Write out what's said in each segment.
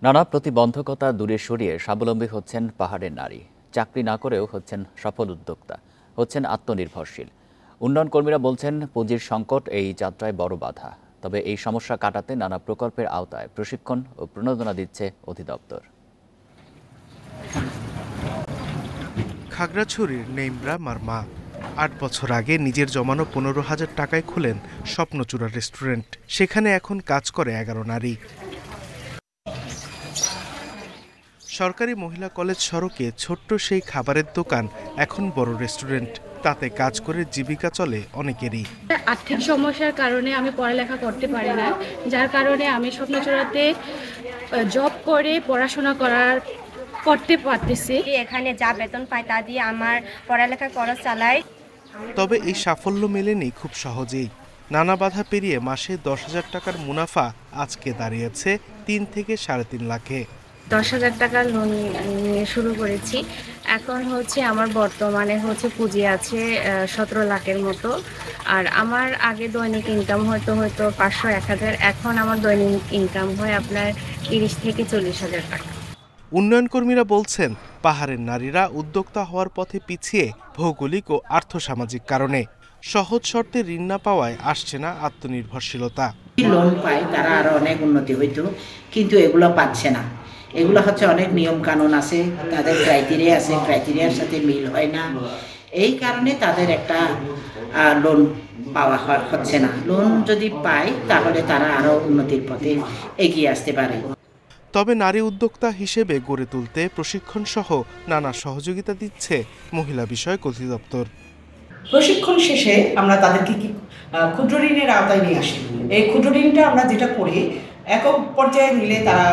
নানা প্রতিবন্ধকতা দূরে সরিয়ে স্বাবলম্বী হচ্ছেন পাহাড়ের নারী। চাকরি না করেও হচ্ছেন সফল উদ্যোক্তা, হচ্ছেন আত্মনির্ভরশীল। উন্নয়ন কর্মীরা বলছেন পুঁজির সংকট এই যাত্রায় বড় বাধা। তবে এই সমস্যা কাটাতে নানা প্রকল্পের আওতায় প্রশিক্ষণ ও প্রণোদনা দিচ্ছে অধিদপ্তর। খাগড়াছড়ির নেইমরা মারমা ৮ বছর আগে নিজের জমানো ১৫,০০০ টাকায় খুলেন স্বপ্নচূড়া রেস্টুরেন্ট। সেখানে এখন কাজ করে ১১ নারী। সরকারি মহিলা কলেজ সড়কে ছোট্ট সেই খাবারের দোকান এখন বড় রেস্টুরেন্ট। তাতে কাজ করে জীবিকা চলে অনেকেরই। আর্থিক সমস্যার কারণে আমি পড়ালেখা করতে পারি না, যার কারণে আমি স্বপ্নচূড়াতে জব করে পড়াশোনা করতে পারতেছি। এখানে যা বেতন পাই তা দিয়ে আমার পড়ালেখা খরচ চালাই। তবে এই সাফল্য মেলেনি খুব সহজেই। নানা বাধা পেরিয়ে মাসে ১০,০০০ টাকার মুনাফা আজকে দাঁড়িয়েছে ৩ থেকে ৩.৫ লাখে। ১০,০০০ টাকার লোন নিয়ে শুরু করেছি। এখন আমার বর্তমানে পুঁজি আছে ১৭ লাখের মতো। আর আমার আগে দৈনিক ইনকাম হয়তো ৫০০-১,০০০। এখন আমার দৈনিক ইনকাম হয় আপনার ৩০ থেকে ৪০,০০০ টাকা। উন্নয়ন কর্মীরা বলছেন, পাহাড়ের নারীরা উদ্যোক্তা হওয়ার পথে পিছিয়ে ভৌগোলিক ও আর্থসামাজিক কারণে। সহজ শর্তে ঋণ না পাওয়ায় আসছে না আত্মনির্ভরশীলতা। লোন পায় তারা আরো অনেক উন্নতি হইতো, কিন্তু এগুলো পাচ্ছে না। এগুলো অনেক নিয়ম কানুন আছে, তাদের ক্রাইটেরিয়ার সাথে মিল হয় না। এই কারণে তাদের একটা লোন পাওয়া হচ্ছে না। লোন যদি পায় তাহলে তারা আরো উন্নতির পথে এগিয়ে আসতে পারে। তবে নারী উদ্যোক্তা হিসেবে গড়ে তুলতে প্রশিক্ষণ সহ নানা সহযোগিতা দিচ্ছে মহিলা বিষয়ক অধিদপ্তর। প্রশিক্ষণ শেষে আমরা তাদেরকে ক্ষুদ্র ঋণের আওতায় নিয়ে আসি। এই ক্ষুদ্র ঋণটা আমরা যেটা করি, একক পর্যায়ে নিলে তারা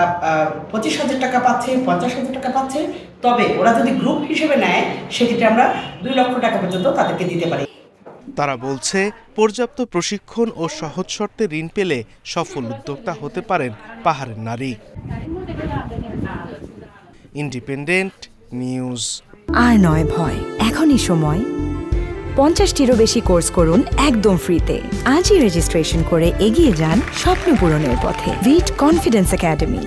২৫,০০০ টাকা পাচ্ছে, ৫০,০০০ টাকা পাচ্ছে। তবে ওরা যদি গ্রুপ হিসেবে নেয় সেক্ষেত্রে আমরা ২ লক্ষ টাকা পর্যন্ত তাদেরকে দিতে পারি। তারা বলছে, পর্যাপ্ত প্রশিক্ষণ ও সহজ শর্তে ঋণ পেলে সফল উদ্যোক্তা হতে পারেন পাহাড়ের নারী। Independent news. আর নয় ভয়, এখনই সময়। ৫০টিরও বেশি কোর্স করুন একদম ফ্রিতে। আজই রেজিস্ট্রেশন করে এগিয়ে যান স্বপ্ন পূরণের পথে। ভিট কনফিডেন্স একাডেমি।